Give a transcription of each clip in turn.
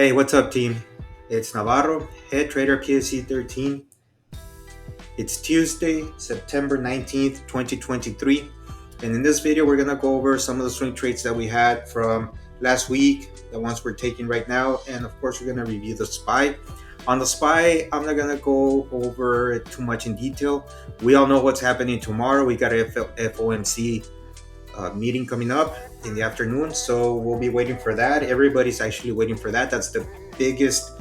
Hey, what's up, team? It's Navarro, head trader PSC13. It's Tuesday, September 19th, 2023. And in this video, we're going to go over some of the swing trades that we had from last week, the ones we're taking right now. And of course, we're going to review the SPY. On the SPY, I'm not going to go over it too much in detail. We all know what's happening tomorrow. We got a FOMC meeting coming up in the afternoon, so we'll be waiting for that. Everybody's actually waiting for that. That's the biggest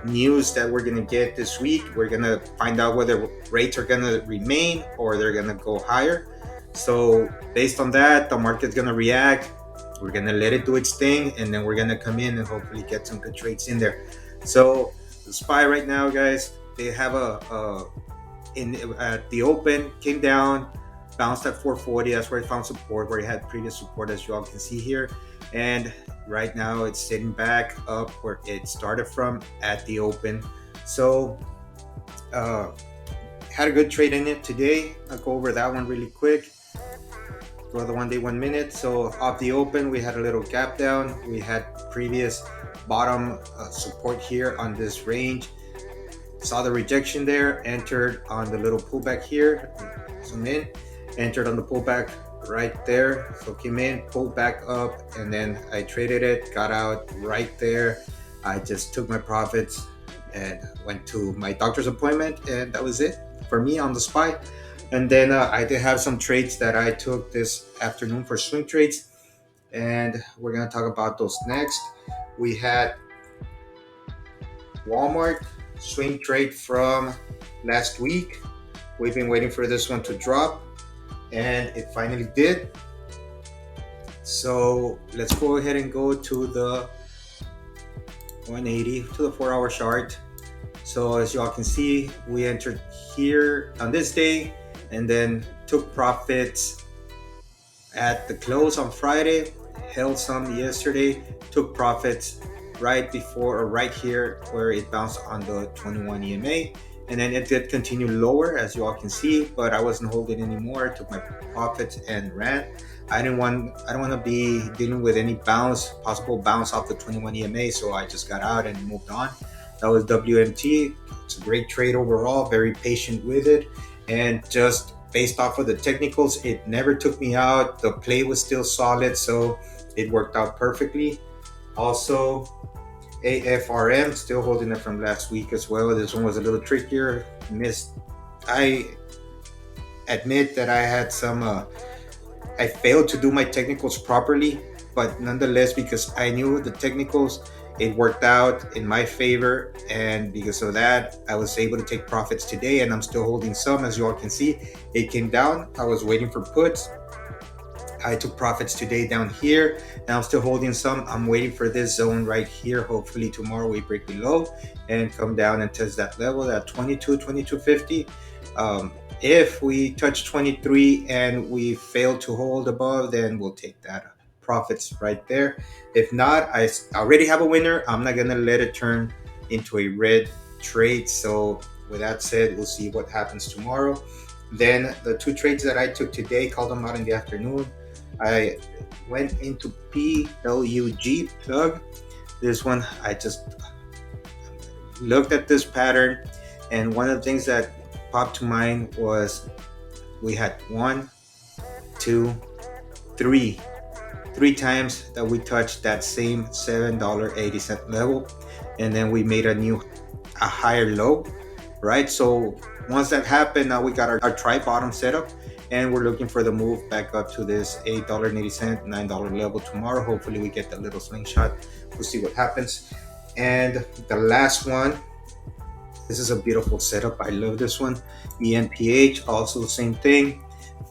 news that we're going to get this week. We're going to find out whether rates are going to remain or they're going to go higher. So based on that, the market's going to react. We're going to let it do its thing, and then we're going to come in and hopefully get some good trades in there. So the SPY right now, guys, they have at the open, came down, bounced at 440. That's where it found support, where it had previous support, as you all can see here. And right now it's sitting back up where it started from at the open. So had a good trade in it today. I'll go over that one really quick. Go to the 1 day 1 minute. So off the open, we had a little gap down. We had previous bottom support here on this range. Saw the rejection there, entered on the little pullback here. Zoom in, entered on the pullback right there. So came in, pulled back up, and then I traded it, got out right there. I just took my profits and went to my doctor's appointment, and that was it for me on the SPY. And then I did have some trades that I took this afternoon for swing trades, and we're gonna talk about those next. We had Walmart swing trade from last week. We've been waiting for this one to drop, and it finally did. So let's go ahead and go to the 180, to the 4-hour chart. So as you all can see, we entered here on this day and then took profits at the close on Friday, held some yesterday, took profits right before or right here where it bounced on the 21 EMA. And then it did continue lower, as you all can see, but I wasn't holding anymore. I took my profits and ran. I don't want to be dealing with any possible bounce off the 21 EMA, so I just got out and moved on. That was WMT. It's a great trade overall, very patient with it, and just based off of the technicals, it never took me out. The play was still solid, so it worked out perfectly. Also, AFRM, still holding it from last week as well. This one was a little trickier. I admit that I had I failed to do my technicals properly, but nonetheless, because I knew the technicals, it worked out in my favor, and because of that, I was able to take profits today, and I'm still holding some. As you all can see, it came down. I was waiting for puts. I took profits today down here, and I'm still holding some. I'm waiting for this zone right here. Hopefully tomorrow we break below and come down and test that level at 22.50. If we touch 23 and we fail to hold above, then we'll take that profits right there. If not, I already have a winner. I'm not gonna let it turn into a red trade. So with that said, we'll see what happens tomorrow. Then the two trades that I took today, called them out in the afternoon. I went into PLUG plug. This one, I just looked at this pattern, and one of the things that popped to mind was we had 1, 2, 3 times that we touched that same $7.80 level, and then we made a higher low, right? So once that happened, now we got our tri-bottom setup, and we're looking for the move back up to this $8.80, $9 level tomorrow. Hopefully we get that little slingshot. We'll see what happens. And the last one, this is a beautiful setup. I love this one. ENPH, also the same thing.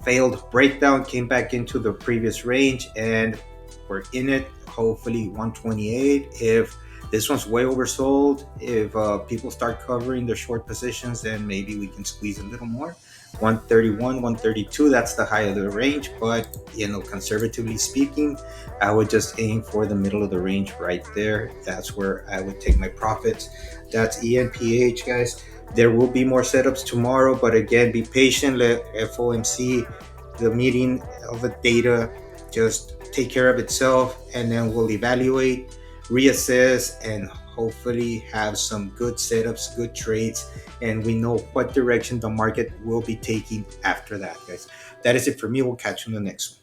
Failed breakdown, came back into the previous range, and we're in it. Hopefully 128. If this one's way oversold, if people start covering their short positions, then maybe we can squeeze a little more. 131, 132, that's the high of the range, but conservatively speaking, I would just aim for the middle of the range right there. That's where I would take my profits. That's ENPH, guys. There will be more setups tomorrow, but again, be patient. Let FOMC, the meeting of the data, just take care of itself, and then we'll evaluate, reassess, and hopefully have some good setups, good trades, and we know what direction the market will be taking after that, guys. That is it for me. We'll catch you in the next one.